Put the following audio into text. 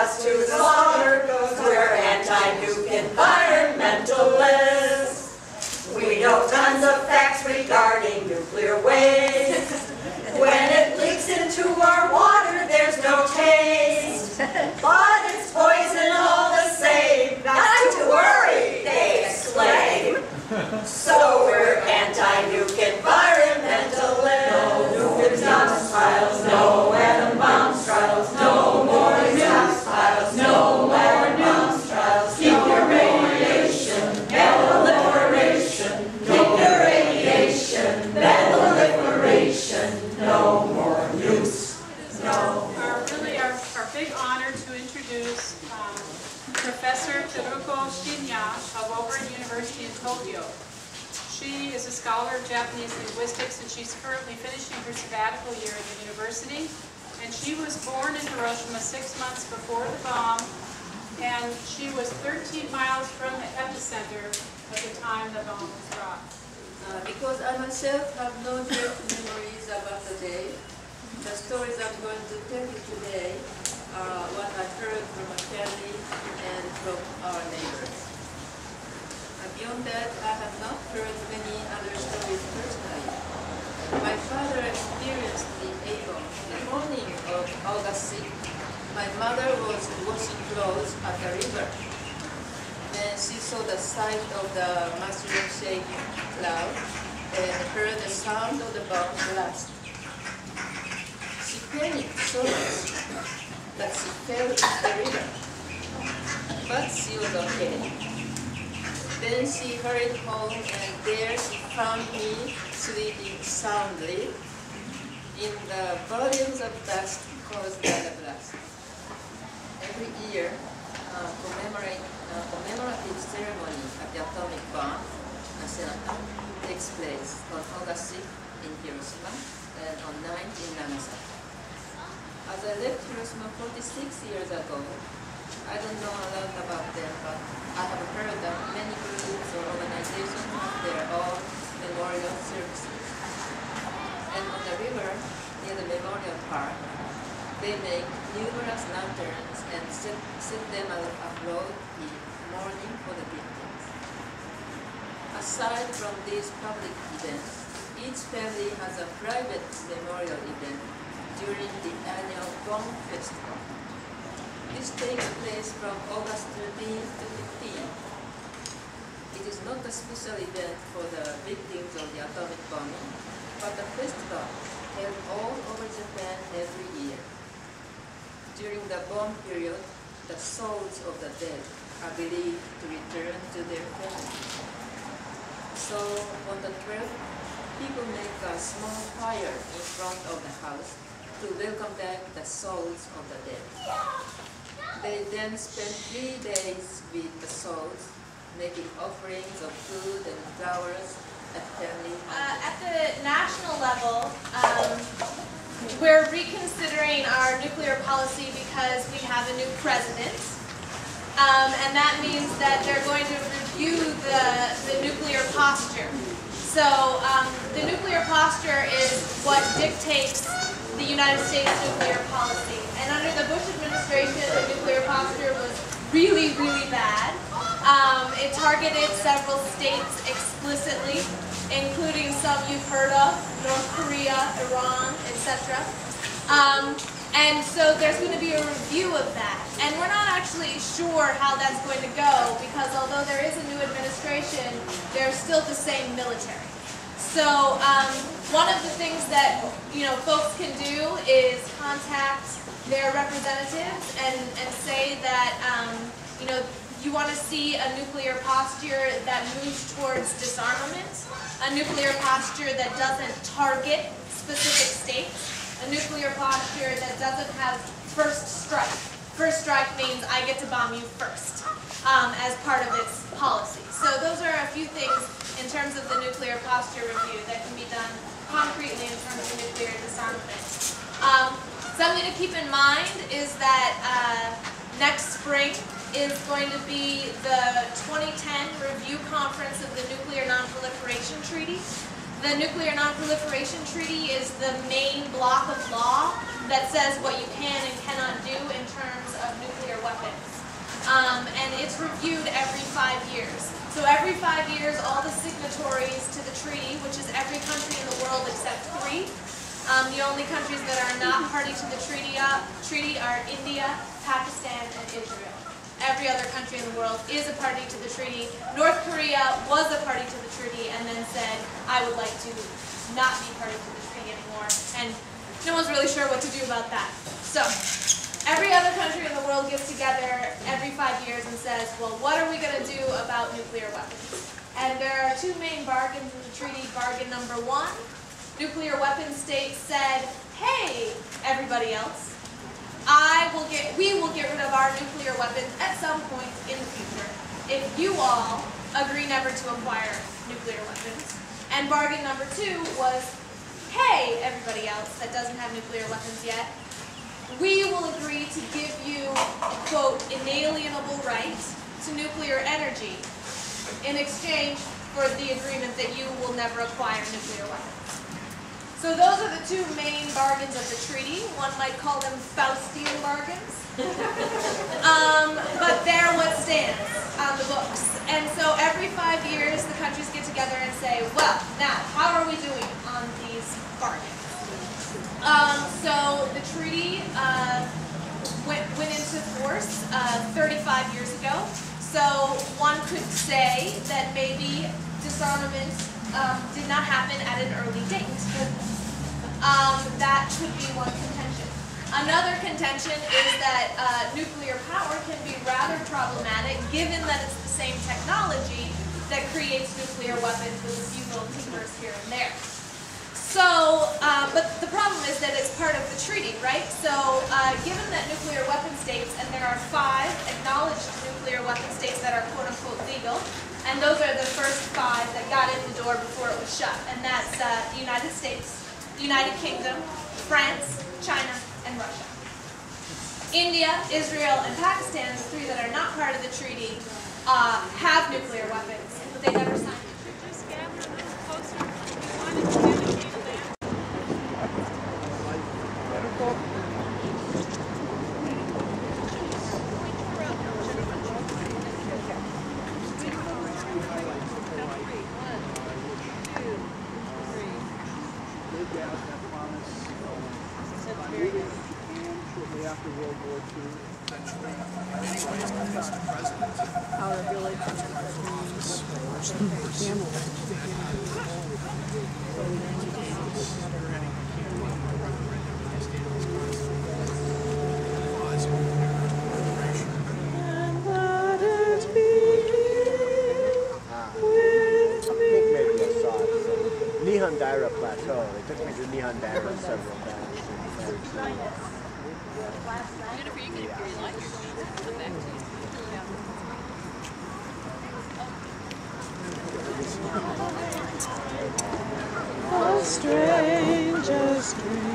us to the slaughter, 'cause we're anti-nuke environmentalists. We know tons of facts regarding nuclear waste. When it leaks into our water, there's no taste. But it's poison all the same. Not to worry, they exclaim. So we're anti-nuke environmentalists. No nuke stockpiles, no atom bomb trials, no more stockpiles, no more bomb trials. Keep your radiation and proliferation. Keep your radiation and proliferation. No more nukes. No. Our big honor to introduce Professor Teruko Shinya of Oberlin University in Tokyo. She is a scholar of Japanese linguistics, and she's currently finishing her sabbatical year at the university. And she was born in Hiroshima 6 months before the bomb, and she was 13 miles from the epicenter at the time the bomb was dropped. Because I myself have no direct memories about the day, the stories I'm going to tell you today are what I heard from my family and from our neighbors. Beyond that, I have not heard many other stories personally. My father experienced the Avon the morning of August 6th. My mother was washing clothes at the river. Then she saw the sight of the mushroom shaking cloud and heard the sound of the bomb blast. She panicked so much that she fell into the river. But she was okay. Then she hurried home, and there she found me sleeping soundly in the volumes of dust caused by the blast. Every year, commemorative ceremony at the atomic bomb takes place on August 6th in Hiroshima and on 9th in Nagasaki. As I left Hiroshima 46 years ago, I don't know a lot about them, but I have heard that many groups or organizations have their own memorial services. And on the river, near the memorial park, they make numerous lanterns and set them afloat in mourning for the victims. Aside from these public events, each family has a private memorial event during the annual Bomb Festival. This takes place from August 13th to 15th. It is not a special event for the victims of the atomic bombing, but a festival held all over Japan every year. During the bomb period, the souls of the dead are believed to return to their families. So on the 12th, people make a small fire in front of the house to welcome back the souls of the dead. They then spend 3 days with the souls, making offerings of food and flowers at family. At the national level, we're reconsidering our nuclear policy because we have a new president. And that means that they're going to review the nuclear posture. So the nuclear posture is what dictates the United States nuclear policy. And under the Bush administration, the nuclear posture was really, really bad. It targeted several states explicitly, including some you've heard of, North Korea, Iran, etc. And so there's going to be a review of that. And we're not actually sure how that's going to go, because although there is a new administration, they're still the same military. So one of the things that folks can do is contact their representatives and say that you want to see a nuclear posture that moves towards disarmament, a nuclear posture that doesn't target specific states, a nuclear posture that doesn't have first strike. First strike means I get to bomb you first as part of its policy. So those are a few things in terms of the nuclear posture review that can be done concretely in terms of nuclear disarmament. Something to keep in mind is that next spring is going to be the 2010 review conference of the Nuclear Non-Proliferation Treaty. The Nuclear Non-Proliferation Treaty is the main block of law that says what you can and cannot do in terms of nuclear it's reviewed every 5 years. So every 5 years, all the signatories to the treaty, which is every country in the world except 3, the only countries that are not party to the treaty are India, Pakistan, and Israel. Every other country in the world is a party to the treaty. North Korea was a party to the treaty and then said, I would like to not be party to the treaty anymore. And no one's really sure what to do about that. So every other country in the world gets together every 5 years and says, well, what are we going to do about nuclear weapons? And there are 2 main bargains in the treaty. Bargain number 1, nuclear weapon states said, hey, everybody else, we will get rid of our nuclear weapons at some point in the future if you all agree never to acquire nuclear weapons. And bargain number 2 was, hey, everybody else that doesn't have nuclear weapons yet, we will agree to give you, quote, inalienable right to nuclear energy in exchange for the agreement that you will never acquire nuclear weapons. So those are the 2 main bargains of the treaty. One might call them Faustian bargains. But they're what stands on the books. And so every 5 years, the countries get together and say, well, now, how are we doing on these bargains? So the treaty went into force 35 years ago. So one could say that maybe disarmament did not happen at an early date. That could be one contention. Another contention is that nuclear power can be rather problematic given that it's the same technology that creates nuclear weapons with a few little tinkers here and there. So, but the problem is that it's part of the treaty, right? So, given that nuclear weapon states, and there are 5 acknowledged nuclear weapon states that are quote-unquote legal, and those are the first 5 that got in the door before it was shut, and that's the United States, the United Kingdom, France, China, and Russia. India, Israel, and Pakistan, the 3 that are not part of the treaty, have nuclear weapons, but they never signed it. Just gather a little closer. We wanted to dedicate that. After World War II, our ability Nihandira Plateau. They took me to Nihandira several times. Jennifer, you can, if you like, come back to you. Oh, stranger, stranger.